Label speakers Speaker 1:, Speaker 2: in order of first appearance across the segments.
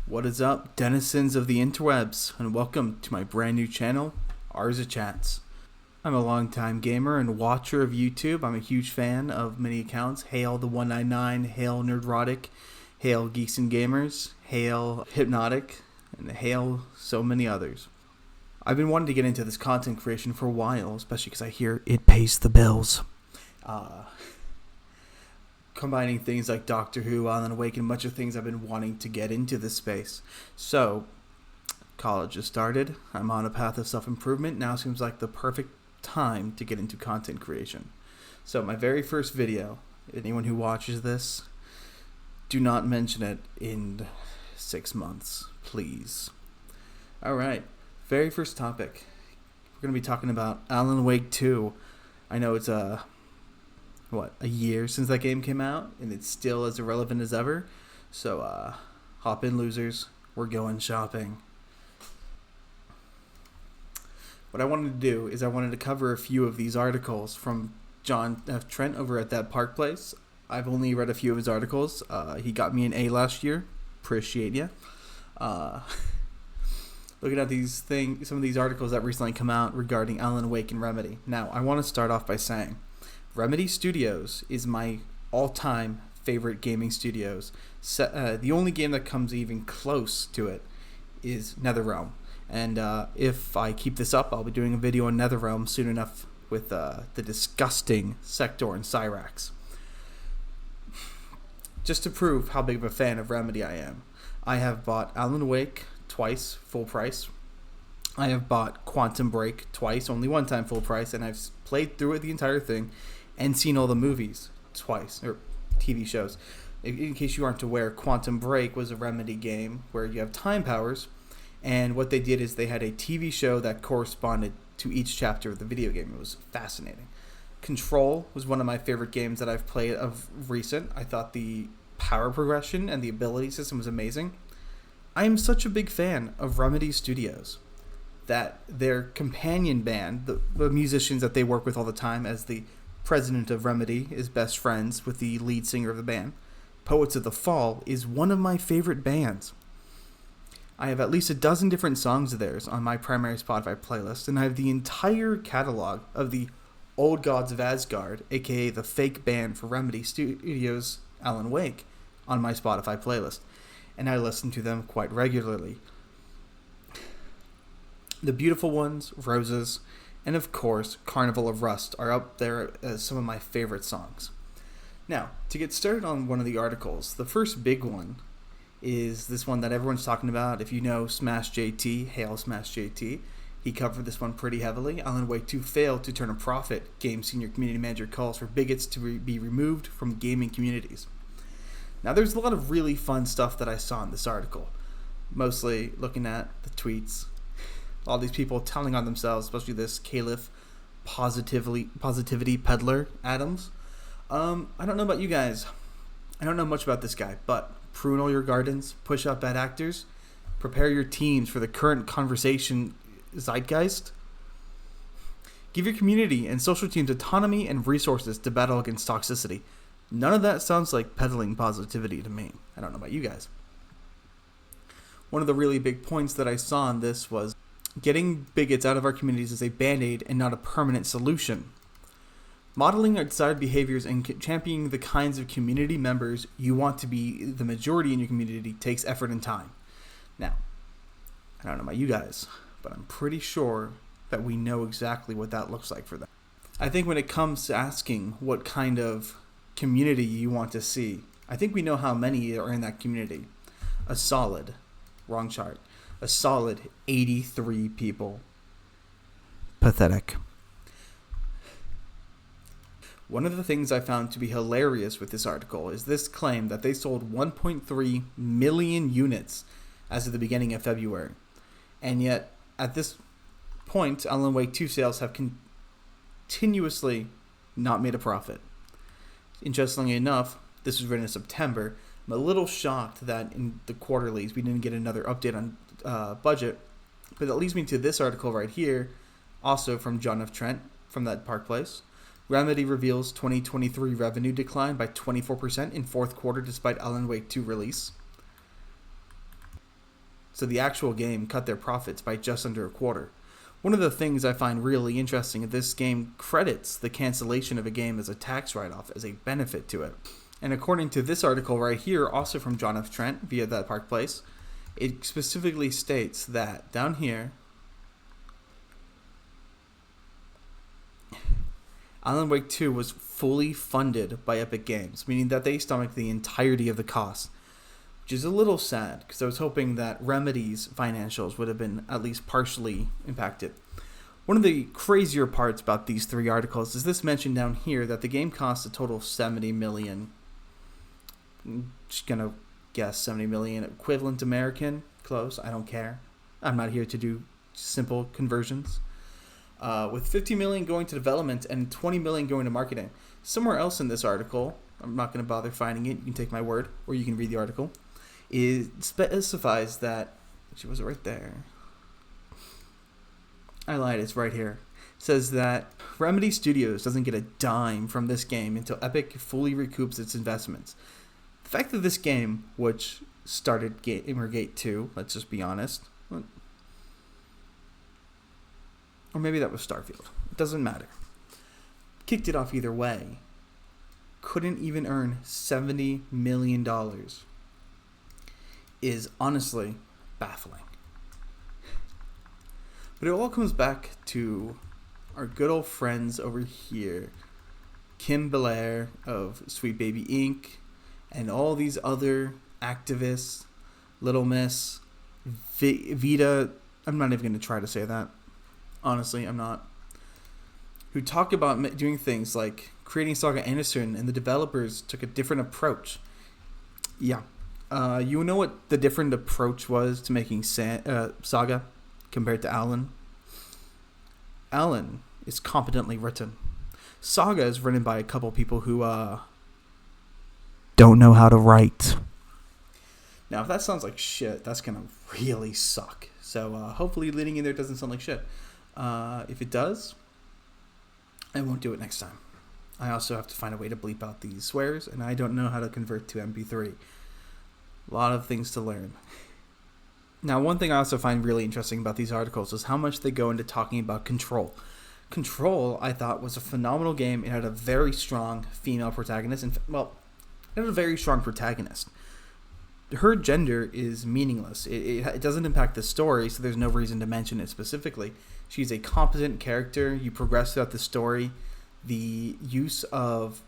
Speaker 1: What is up, denizens of the interwebs, and welcome to my brand new channel, Arza Chats. I'm a longtime gamer and watcher of YouTube. I'm a huge fan of many accounts. Hail the 199, hail Nerdrotic, hail Geeks and Gamers, hail Hypnotic, and hail so many others. I've been wanting to get into this content creation for a while, especially because I hear it pays the bills. Combining things like Doctor Who, Alan Wake, and a bunch of things I've been wanting to get into this space. So, college has started. I'm on a path of self-improvement. Now seems like the perfect time to get into content creation. So my very first video, anyone who watches this, do not mention it in 6 months, please. Alright, very first topic. We're going to be talking about Alan Wake 2. I know it's a year since that game came out, and it's still as irrelevant as ever. So, hop in, losers. We're going shopping. What I wanted to do is I wanted to cover a few of these articles from John F. Trent over at That Park Place. I've only read a few of his articles. He got me an A last year. Appreciate ya. Looking at some of these articles that recently come out regarding Alan Wake and Remedy. Now, I want to start off by saying Remedy Studios is my all-time favorite gaming studios. The only game that comes even close to it is NetherRealm. And if I keep this up, I'll be doing a video on NetherRealm soon enough with the disgusting Sector and Cyrax. Just to prove how big of a fan of Remedy I am, I have bought Alan Wake twice, full price. I have bought Quantum Break twice, only one time full price, and I've played through it the entire thing and seen all the movies twice, or TV shows. In case you aren't aware, Quantum Break was a Remedy game where you have time powers, and what they did is they had a TV show that corresponded to each chapter of the video game. It was fascinating. Control was one of my favorite games that I've played of recent. I thought the power progression and the ability system was amazing. I am such a big fan of Remedy Studios that their companion band, the musicians that they work with all the time, as the president of Remedy is best friends with the lead singer of the band, Poets of the Fall, is one of my favorite bands. I have at least a dozen different songs of theirs on my primary Spotify playlist, and I have the entire catalog of the Old Gods of Asgard, aka the fake band for Remedy Studios' Alan Wake, on my Spotify playlist, and I listen to them quite regularly. The Beautiful Ones, Roses, and of course, Carnival of Rust are up there as some of my favorite songs. Now, to get started on one of the articles, the first big one is this one that everyone's talking about. If you know Smash JT, hail Smash JT. He covered this one pretty heavily. Alan Wake 2 failed to turn a profit. Game senior community manager calls for bigots to be removed from gaming communities. Now, there's a lot of really fun stuff that I saw in this article. Mostly looking at the tweets. All these people telling on themselves, especially this Caliph positivity peddler Adams. I don't know about you guys. I don't know much about this guy, but prune all your gardens, push out bad actors, prepare your teams for the current conversation zeitgeist. Give your community and social teams autonomy and resources to battle against toxicity. None of that sounds like peddling positivity to me. I don't know about you guys. One of the really big points that I saw in this was getting bigots out of our communities is a band-aid and not a permanent solution. Modeling our desired behaviors and championing the kinds of community members you want to be the majority in your community takes effort and time. Now, I don't know about you guys, but I'm pretty sure that we know exactly what that looks like for them. I think when it comes to asking what kind of community you want to see, I think we know how many are in that community. A solid 83 people. Pathetic. One of the things I found to be hilarious with this article is this claim that they sold 1.3 million units as of the beginning of February. And yet, at this point, Alan Wake 2 sales have continuously not made a profit. Interestingly enough, this was written in September. I'm a little shocked that in the quarterlies we didn't get another update on budget, but that leads me to this article right here, also from John F. Trent from That Park Place. Remedy reveals 2023 revenue declined by 24% in fourth quarter despite Alan Wake 2 release. So the actual game cut their profits by just under a quarter. One of the things I find really interesting is this game credits the cancellation of a game as a tax write-off, as a benefit to it. And according to this article right here, also from John F. Trent via That Park Place, it specifically states that down here, Alan Wake 2 was fully funded by Epic Games, meaning that they stomached the entirety of the cost, which is a little sad because I was hoping that Remedy's financials would have been at least partially impacted. One of the crazier parts about these three articles is this mentioned down here that the game cost a total of $70 million. I'm just going to guess $70 million equivalent American. Close. I don't care. I'm not here to do simple conversions. With $50 million going to development and $20 million going to marketing. Somewhere else in this article, I'm not going to bother finding it. You can take my word, or you can read the article. It specifies that. Actually, was it right there? I lied. It's right here. It says that Remedy Studios doesn't get a dime from this game until Epic fully recoups its investments. The fact that this game, which started Gamergate 2, let's just be honest, or maybe that was Starfield. It doesn't matter. Kicked it off either way. Couldn't even earn $70 million. Is honestly baffling. But it all comes back to our good old friends over here. Kim Belair of Sweet Baby Inc. and all these other activists. Little Miss. Vita. I'm not even going to try to say that. Honestly, I'm not. Who talk about doing things like creating Saga Anderson, and the developers took a different approach. Yeah. You know what the different approach was to making Saga compared to Alan? Alan is competently written. Saga is written by a couple people who don't know how to write. Now, if that sounds like shit, that's going to really suck. So hopefully leading in there doesn't sound like shit. If it does, I won't do it next time. I also have to find a way to bleep out these swears, and I don't know how to convert to MP3. A lot of things to learn. Now, one thing I also find really interesting about these articles is how much they go into talking about Control. Control, I thought, was a phenomenal game. It had a very strong female protagonist. It had a very strong protagonist. Her gender is meaningless. It doesn't impact the story, so there's no reason to mention it specifically. She's a competent character. You progress throughout the story. The use of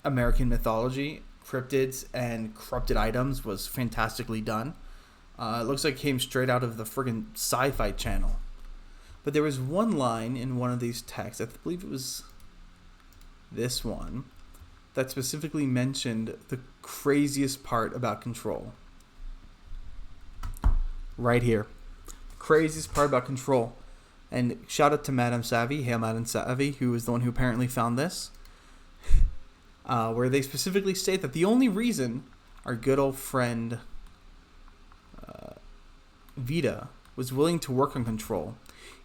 Speaker 1: American mythology, cryptids, and corrupted items was fantastically done. It looks like it came straight out of the friggin' Sci-Fi Channel. But there was one line in one of these texts, I believe it was this one, that specifically mentioned the craziest part about Control. Right here. Craziest part about Control. And shout out to Madame Savvy, Hail Madame Savvy, who is the one who apparently found this. Where they specifically state that the only reason our good old friend Vita was willing to work on Control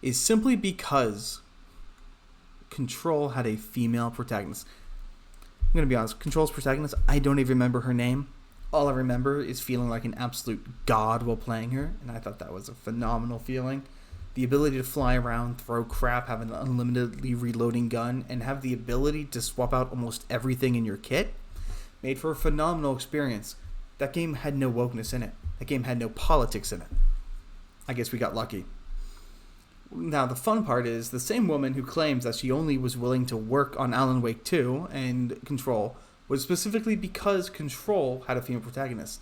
Speaker 1: is simply because Control had a female protagonist. I'm going to be honest, Control's protagonist, I don't even remember her name. All I remember is feeling like an absolute god while playing her, and I thought that was a phenomenal feeling. The ability to fly around, throw crap, have an unlimitedly reloading gun, and have the ability to swap out almost everything in your kit made for a phenomenal experience. That game had no wokeness in it. That game had no politics in it. I guess we got lucky. Now, the fun part is the same woman who claims that she only was willing to work on Alan Wake 2 and Control was specifically because Control had a female protagonist.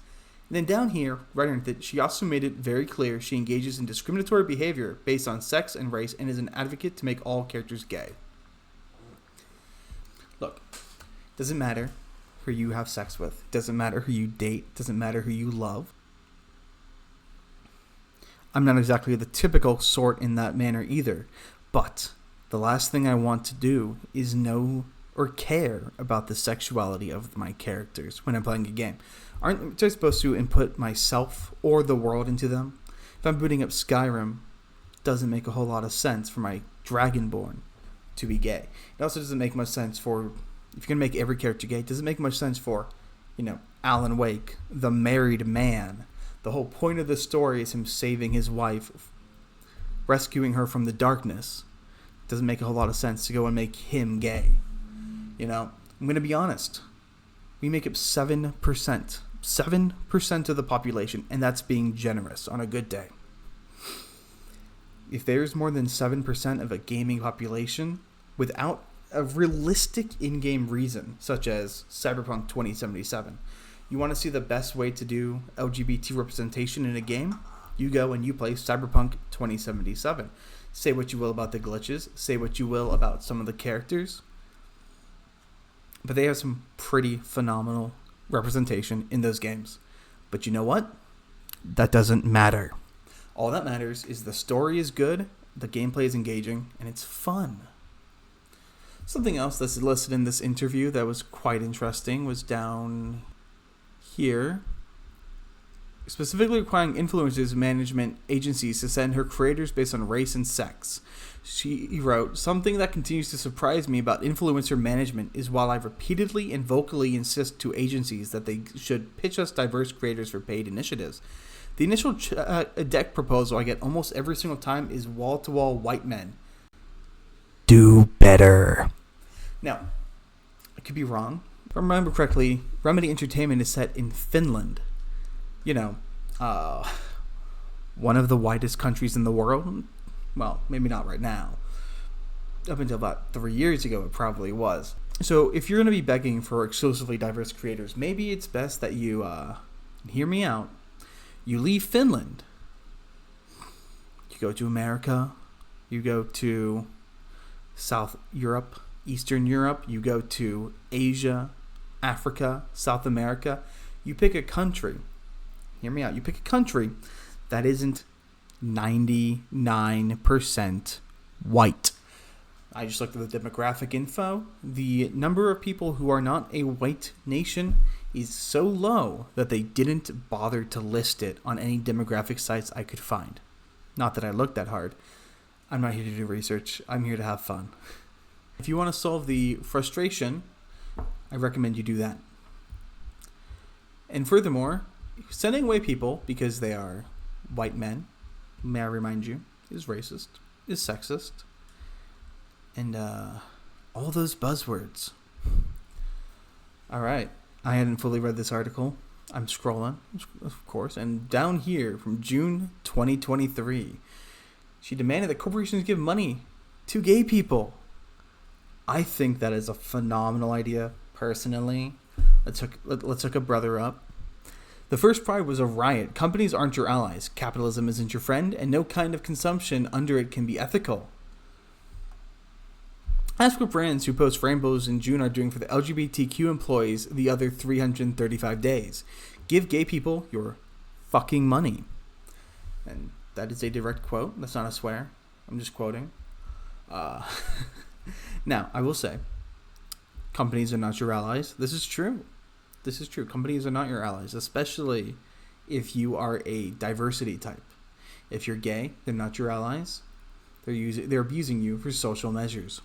Speaker 1: And then down here, right underneath it, she also made it very clear she engages in discriminatory behavior based on sex and race and is an advocate to make all characters gay. Look, it doesn't matter who you have sex with. It doesn't matter who you date. It doesn't matter who you love. I'm not exactly the typical sort in that manner either, but the last thing I want to do is know or care about the sexuality of my characters when I'm playing a game. Aren't I supposed to input myself or the world into them? If I'm booting up Skyrim, it doesn't make a whole lot of sense for my Dragonborn to be gay. It also doesn't make much sense for, if you're going to make every character gay, it doesn't make much sense for, Alan Wake, the married man, The whole point of the story is him saving his wife, rescuing her from the darkness. It doesn't make a whole lot of sense to go and make him gay. You know, I'm going to be honest. We make up 7%. 7% of the population, and that's being generous on a good day. If there's more than 7% of a gaming population without a realistic in-game reason, such as Cyberpunk 2077, you want to see the best way to do LGBT representation in a game? You go and you play Cyberpunk 2077. Say what you will about the glitches, say what you will about some of the characters, but they have some pretty phenomenal representation in those games. But you know what? That doesn't matter. All that matters is the story is good, the gameplay is engaging, and it's fun. Something else that's listed in this interview that was quite interesting was down here. Specifically requiring influencers management agencies to send her creators based on race and sex. She wrote, "Something that continues to surprise me about influencer management is while I repeatedly and vocally insist to agencies that they should pitch us diverse creators for paid initiatives, the initial deck proposal I get almost every single time is wall-to-wall white men. Do better." Now, I could be wrong. If I remember correctly, Remedy Entertainment is set in Finland. You know, one of the whitest countries in the world. Well, maybe not right now. Up until about 3 years ago, it probably was. So if you're going to be begging for exclusively diverse creators, maybe it's best that you, hear me out, you leave Finland. You go to America. You go to South Europe, Eastern Europe. You go to Asia, Africa, South America. You pick a country. Hear me out. You pick a country that isn't 99% white. I just looked at the demographic info. The number of people who are not a white nation is so low that they didn't bother to list it on any demographic sites I could find. Not that I looked that hard. I'm not here to do research. I'm here to have fun. If you want to solve the frustration, I recommend you do that. And furthermore, sending away people because they are white men, may I remind you, is racist, is sexist, and all those buzzwords. All right. I hadn't fully read this article. I'm scrolling, of course, and down here from June 2023, she demanded that corporations give money to gay people. I think that is a phenomenal idea, personally. Let's hook a brother up. The first Pride was a riot. Companies aren't your allies. Capitalism isn't your friend, and no kind of consumption under it can be ethical. Ask what brands who post rainbows in June are doing for the LGBTQ employees the other 335 days. Give gay people your fucking money. And that is a direct quote. That's not a swear. I'm just quoting. Now, I will say, companies are not your allies. This is true. This is true. Companies are not your allies, especially if you are a diversity type. If you're gay, they're not your allies. They're abusing you for social measures.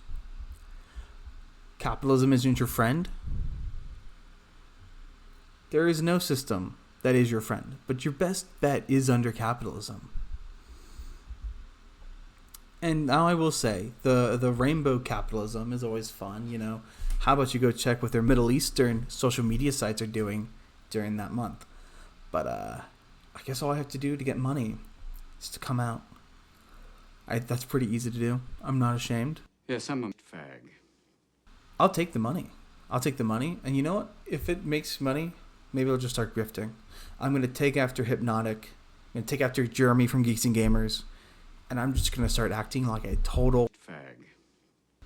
Speaker 1: Capitalism isn't your friend. There is no system that is your friend, but your best bet is under capitalism. And now I will say, the rainbow capitalism is always fun, you know. How about you go check what their Middle Eastern social media sites are doing during that month? But I guess all I have to do to get money is to come out. That's pretty easy to do. I'm not ashamed.
Speaker 2: Yes, I'm a fag.
Speaker 1: I'll take the money. And you know what? If it makes money, maybe I'll just start grifting. I'm going to take after Hypnotic. I'm going to take after Jeremy from Geeks and Gamers. And I'm just going to start acting like a total
Speaker 2: fag.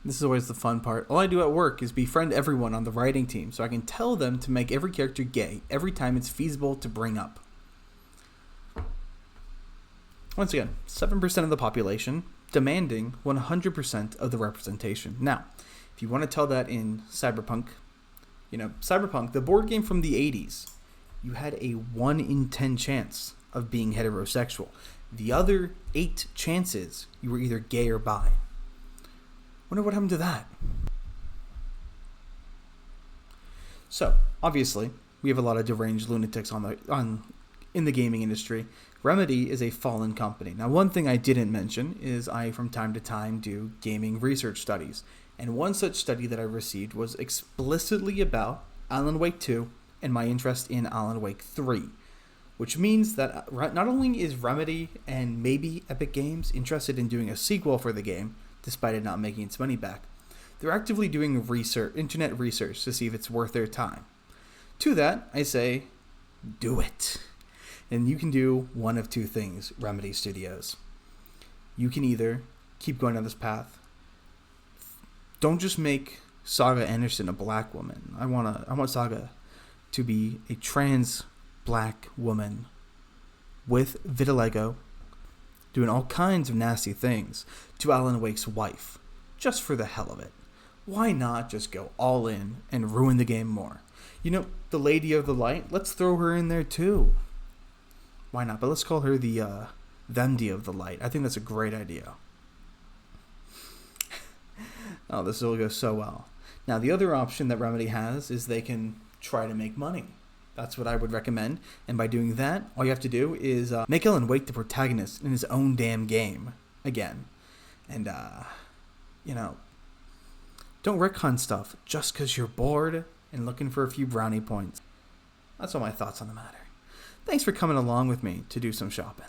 Speaker 1: This is always the fun part. All I do at work is befriend everyone on the writing team so I can tell them to make every character gay every time it's feasible to bring up. Once again, 7% of the population demanding 100% of the representation. Now, if you want to tell that in Cyberpunk, Cyberpunk, the board game from the 80s, you had a 1 in 10 chance of being heterosexual. The other 8 chances, you were either gay or bi. Wonder what happened to that. So, obviously, we have a lot of deranged lunatics on in the gaming industry, Remedy is a fallen company. Now, one thing I didn't mention is I, from time to time, do gaming research studies. And one such study that I received was explicitly about Alan Wake 2 and my interest in Alan Wake 3. Which means that not only is Remedy and maybe Epic Games interested in doing a sequel for the game, despite it not making its money back, they're actively doing internet research to see if it's worth their time. To that, I say, do it. And you can do one of two things, Remedy Studios. You can either keep going down this path. Don't just make Saga Anderson a black woman. I want Saga to be a trans black woman with vitiligo doing all kinds of nasty things to Alan Wake's wife, just for the hell of it. Why not just go all in and ruin the game more? You know, the Lady of the Light, let's throw her in there too. Why not? But let's call her the Vendy of the Light. I think that's a great idea. Oh, this will go so well. Now, the other option that Remedy has is they can try to make money. That's what I would recommend. And by doing that, all you have to do is make Alan Wake the protagonist in his own damn game again. And, don't retcon stuff just because you're bored and looking for a few brownie points. That's all my thoughts on the matter. Thanks for coming along with me to do some shopping.